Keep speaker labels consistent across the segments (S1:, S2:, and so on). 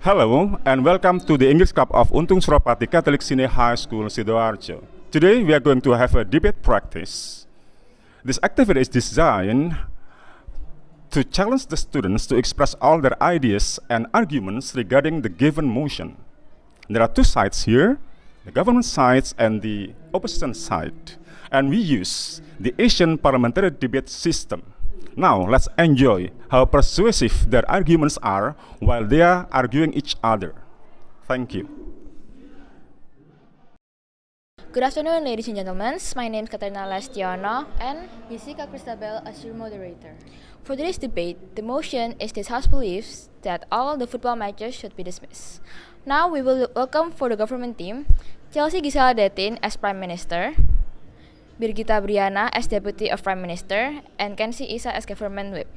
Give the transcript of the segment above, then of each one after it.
S1: Hello and welcome to the English Club of Untung Suropati Catholic Senior High School, Sidoarjo. Today we are going to have a debate practice. This activity is designed to challenge the students to express all their ideas and arguments regarding the given motion. There are two sides here, the government side and the opposition side, and we use the Asian parliamentary debate system. Now let's enjoy how persuasive their arguments are while they are arguing each other. Thank you.
S2: Good afternoon, ladies and gentlemen. My name is Katarina Lestiono and Jessica Christabel as your moderator. For today's debate, the motion is this House believes that all the football matches should be dismissed. Now we will welcome for the government team Chelsea Gisela Detin as Prime Minister, Birgitta Briana as Deputy of Prime Minister, and Kensi Isa as Government Whip.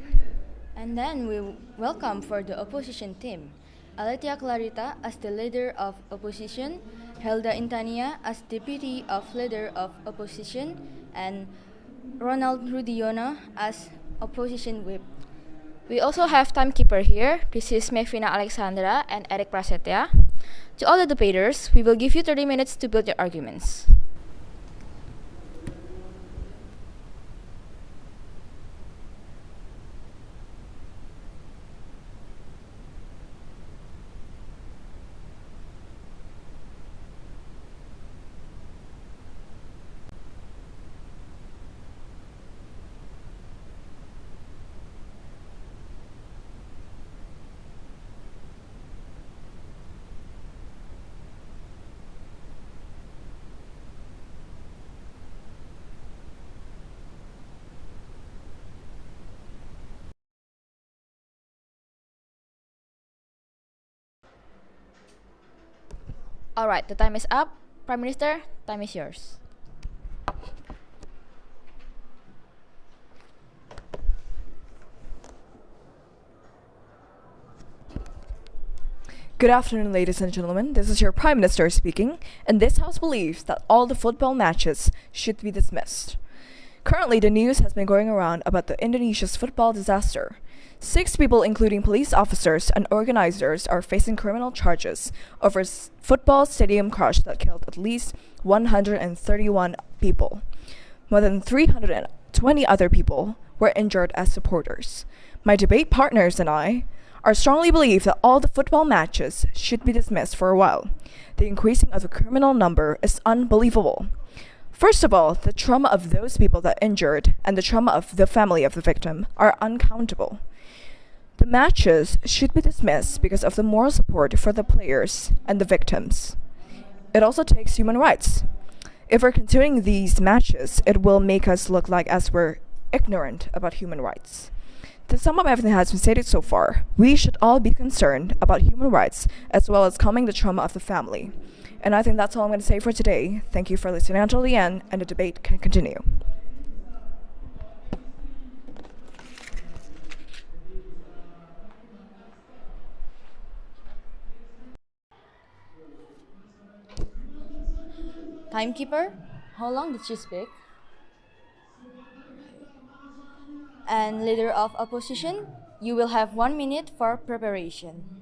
S2: And then we welcome for the opposition team Aletia Clarita as the Leader of Opposition, Helda Intania as Deputy of Leader of Opposition, and Ronald Rudiono as Opposition Whip. We also have timekeeper here. This is Mevina Alexandra and Eric Prasetya. To all the debaters, we will give you 30 minutes to build your arguments. Alright, the time is up. Prime Minister, time is yours.
S3: Good afternoon, ladies and gentlemen. This is your Prime Minister speaking, and this House believes that all the football matches should be dismissed. Currently, the news has been going around about the Indonesia's football disaster. 6 people, including police officers and organizers, are facing criminal charges over football stadium crash that killed at least 131 people. More than 320 other people were injured as supporters. My debate partners and I are strongly believe that all the football matches should be dismissed for a while. The increasing of the criminal number is unbelievable. First of all, the trauma of those people that injured and the trauma of the family of the victim are uncountable. The matches should be dismissed because of the moral support for the players and the victims. It also takes human rights. If we're continuing these matches, it will make us look like as we're ignorant about human rights. To sum up everything that has been stated so far, we should all be concerned about human rights as well as calming the trauma of the family. And I think that's all I'm going to say for today. Thank you for listening until the end, and the debate can continue.
S2: Timekeeper, how long did she speak? And Leader of Opposition, you will have 1 minute for preparation.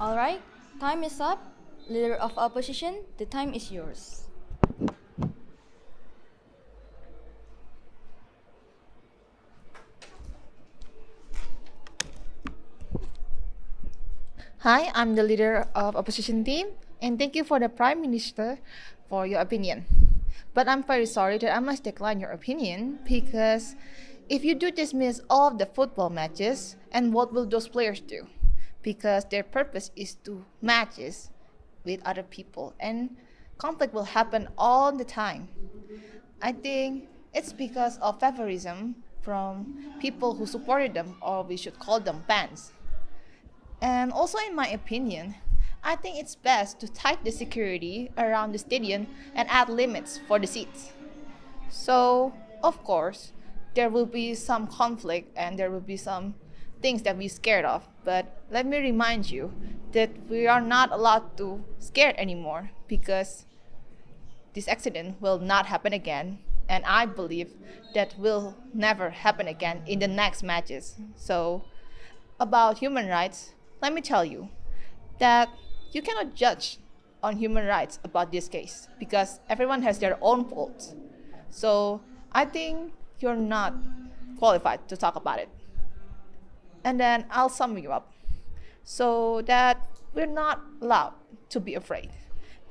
S2: Alright, time is up. Leader of Opposition, the time is yours.
S4: Hi, I'm the leader of opposition team, and thank you for the Prime Minister for your opinion. But I'm very sorry that I must decline your opinion because if you do dismiss all of the football matches, and what will those players do? Because their purpose is to matches with other people, and conflict will happen all the time. I think it's because of favorism from people who supported them, or we should call them fans. And also, in my opinion, I think it's best to tighten the security around the stadium and add limits for the seats. So, of course, there will be some conflict and there will be some things that we're scared of. But let me remind you that we are not allowed to scare anymore because this accident will not happen again and I believe that will never happen again in the next matches. So, about human rights, let me tell you that you cannot judge on human rights about this case because everyone has their own faults. So, I think you're not qualified to talk about it. And then I'll sum you up so that we're not allowed to be afraid.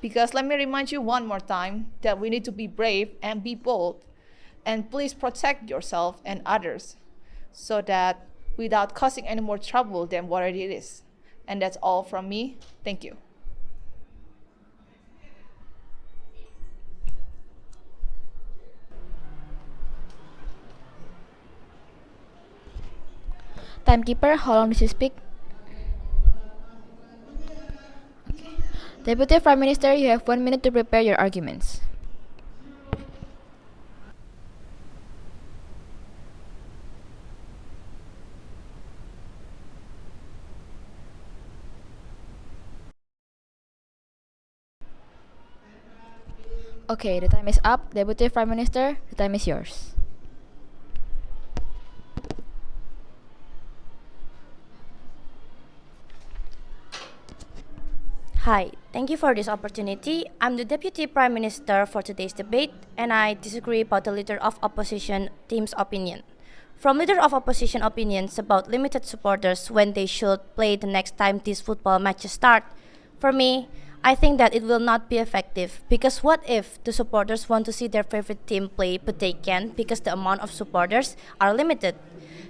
S4: Because let me remind you one more time that we need to be brave and be bold. And please protect yourself and others so that without causing any more trouble than what it is. And that's all from me. Thank you.
S2: Timekeeper, how long did you speak? Deputy Prime Minister, you have 1 minute to prepare your arguments. Okay, the time is up. Deputy Prime Minister, the time is yours.
S5: Hi, thank you for this opportunity. I'm the Deputy Prime Minister for today's debate, and I disagree about the Leader of Opposition team's opinion. From Leader of Opposition opinions about limited supporters when they should play the next time these football matches start, for me, I think that it will not be effective because what if the supporters want to see their favorite team play but they can't because the amount of supporters are limited?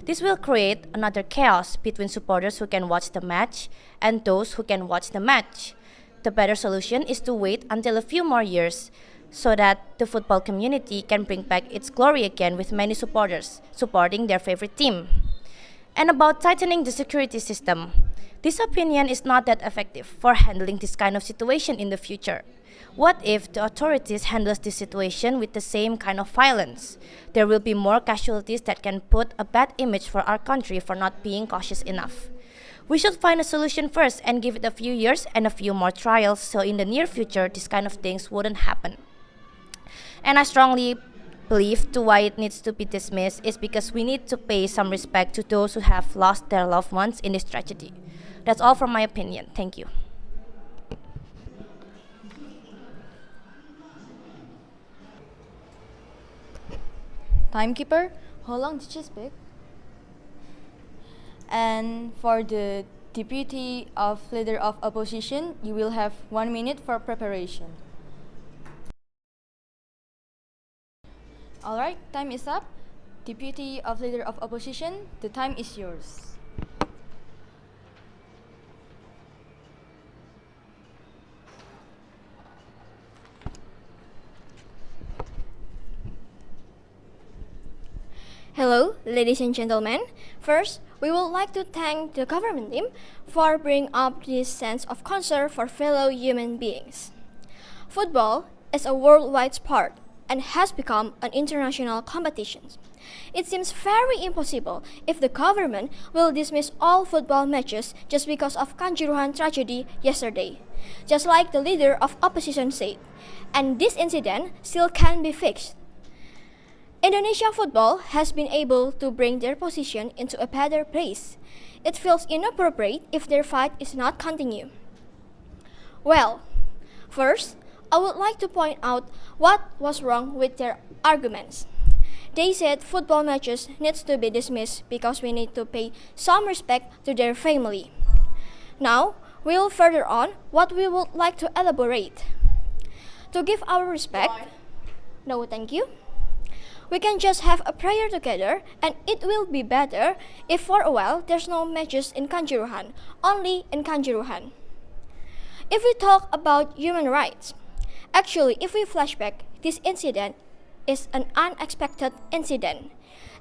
S5: This will create another chaos between supporters who can watch the match and those who can watch the match. The better solution is to wait until a few more years so that the football community can bring back its glory again with many supporters supporting their favorite team. And about tightening the security system, this opinion is not that effective for handling this kind of situation in the future. What if the authorities handle this situation with the same kind of violence? There will be more casualties that can put a bad image for our country for not being cautious enough. We should find a solution first and give it a few years and a few more trials so in the near future this kind of things wouldn't happen. And I strongly believe to why it needs to be dismissed is because we need to pay some respect to those who have lost their loved ones in this tragedy. That's all from my opinion. Thank you.
S2: Timekeeper, how long did you speak? And for the Deputy of Leader of Opposition, you will have 1 minute for preparation. Alright, time is up. Deputy of Leader of Opposition, the time is yours. Hello, ladies and gentlemen. First, we would like to thank the government team for bringing up this sense of concern for fellow human beings. Football is a worldwide sport and has become an international competition. It seems very impossible if the government will dismiss all football matches just because of Kanjuruhan tragedy yesterday, just like the leader of opposition said, and this incident still can be fixed. Indonesia football has been able to bring their position into a better place. It feels inappropriate if their fight is not continue. Well, first, I would like to point out what was wrong with their arguments. They said football matches needs to be dismissed because we need to pay some respect to their family. Now, we will further on what we would like to elaborate. To give our respect, no thank you. We can just have a prayer together and it will be better if for a while there's no matches in Kanjuruhan, only in Kanjuruhan. If we talk about human rights, actually if we flashback, this incident is an unexpected incident.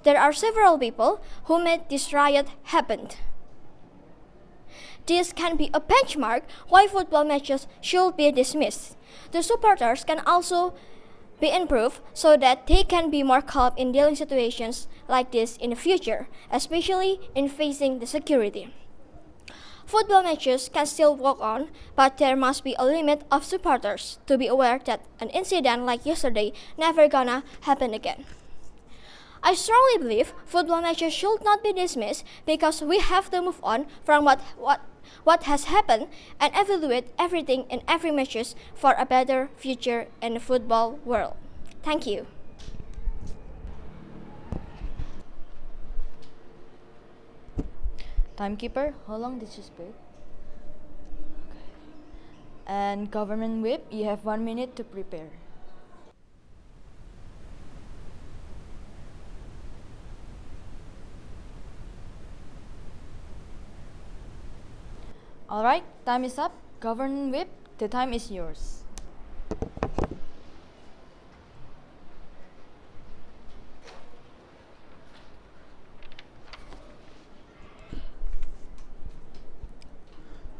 S2: There are several people who made this riot happen. This can be a benchmark why football matches should be dismissed. The supporters can also be improved so that they can be more calm in dealing situations like this in the future, especially in facing the security.
S6: Football matches can still walk on, but there must be a limit of supporters to be aware that an incident like yesterday never gonna happen again. I strongly believe football matches should not be dismissed because we have to move on from what has happened and evaluate everything in every matches for a better future in the football world. Thank you.
S2: Timekeeper, how long did you speak? And government whip, you have 1 minute to prepare. Alright, time is up. Government whip, the time is yours.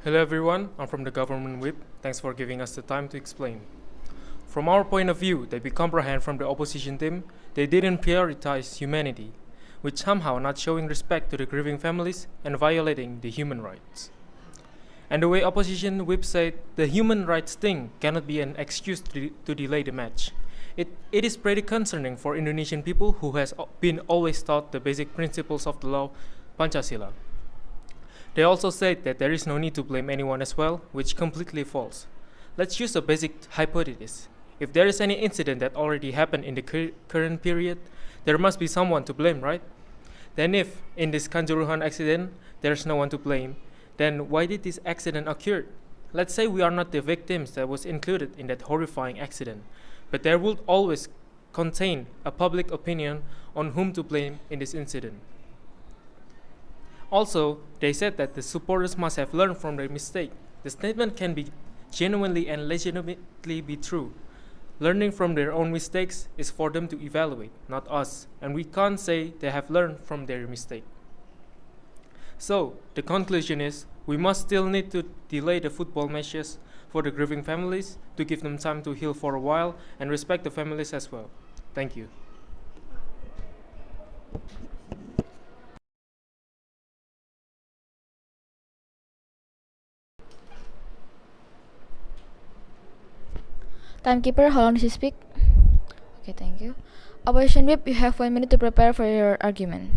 S7: Hello everyone, I'm from the Government Whip. Thanks for giving us the time to explain. From our point of view, that we comprehend from the opposition team, they didn't prioritize humanity, which somehow not showing respect to the grieving families and violating the human rights. And the way opposition whip said, the human rights thing cannot be an excuse to delay the match. It is pretty concerning for Indonesian people who has been always taught the basic principles of the law, Pancasila. They also said that there is no need to blame anyone as well, which completely false. Let's use a basic hypothesis. If there is any incident that already happened in the current period, there must be someone to blame, right? Then if, in this Kanjuruhan accident, there's no one to blame, then why did this accident occur? Let's say we are not the victims that was included in that horrifying accident, but there would always contain a public opinion on whom to blame in this incident. Also, they said that the supporters must have learned from their mistake. The statement can be genuinely and legitimately be true. Learning from their own mistakes is for them to evaluate, not us, and we can't say they have learned from their mistake. So, the conclusion is, we must still need to delay the football matches for the grieving families, to give them time to heal for a while, and respect the families as well. Thank you.
S2: Timekeeper, how long did you speak? Okay, thank you. Opposition whip, you have 1 minute to prepare for your argument.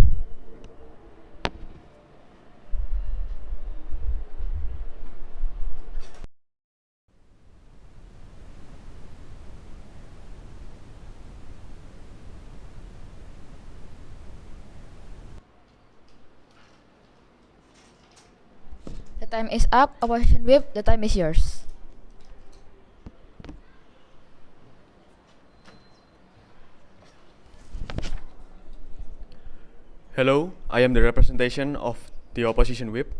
S2: The time is up. Opposition whip, the time is yours.
S8: Hello, I am the representation of the opposition whip.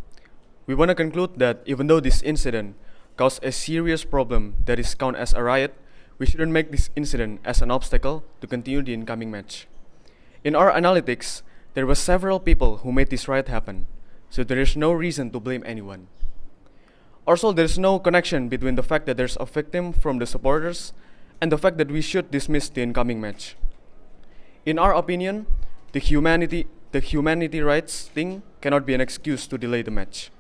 S8: We want to conclude that even though this incident caused a serious problem that is counted as a riot, we shouldn't make this incident as an obstacle to continue the incoming match. In our analytics, there were several people who made this riot happen, so there is no reason to blame anyone. Also, there is no connection between the fact that there's a victim from the supporters and the fact that we should dismiss the incoming match. In our opinion, the humanity rights thing cannot be an excuse to delay the match.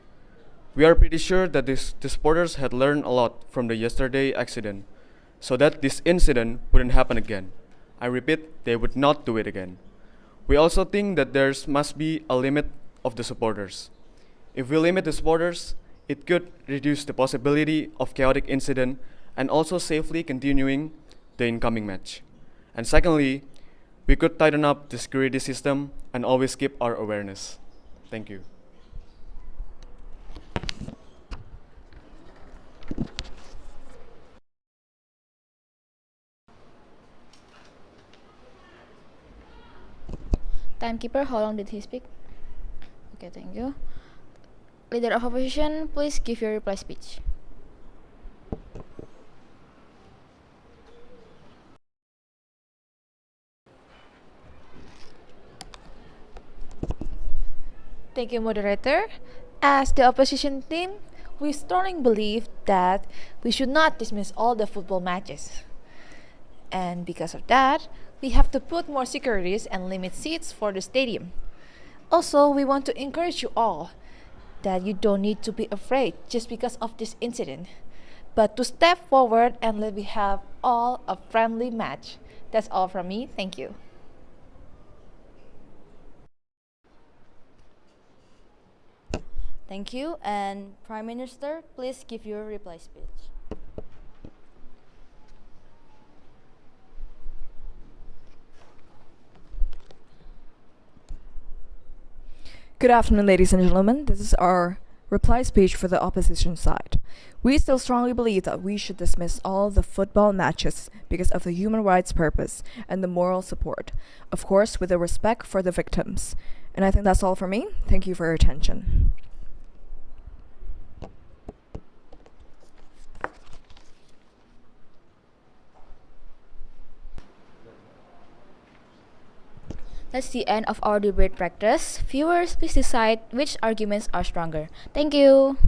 S8: We are pretty sure that the supporters had learned a lot from the yesterday accident, so that this incident wouldn't happen again. I repeat, they would not do it again. We also think that there must be a limit of the supporters. If we limit the supporters, it could reduce the possibility of chaotic incident and also safely continuing the incoming match. And secondly, we could tighten up the security system and always keep our awareness. Thank you.
S2: Timekeeper, how long did he speak? Okay, thank you. Leader of opposition, please give your reply speech.
S4: Thank you, moderator. As the opposition team, we strongly believe that we should not dismiss all the football matches. And because of that, we have to put more securities and limit seats for the stadium. Also, we want to encourage you all that you don't need to be afraid just because of this incident, but to step forward and let me have all a friendly match. That's all from me. Thank you.
S2: Thank you. And Prime Minister, please give your reply speech.
S3: Good afternoon, ladies and gentlemen. This is our reply speech for the opposition side. We still strongly believe that we should dismiss all the football matches because of the human rights purpose and the moral support, of course, with the respect for the victims. And I think that's all for me. Thank you for your attention.
S2: That's the end of our debate practice. Viewers, please decide which arguments are stronger. Thank you.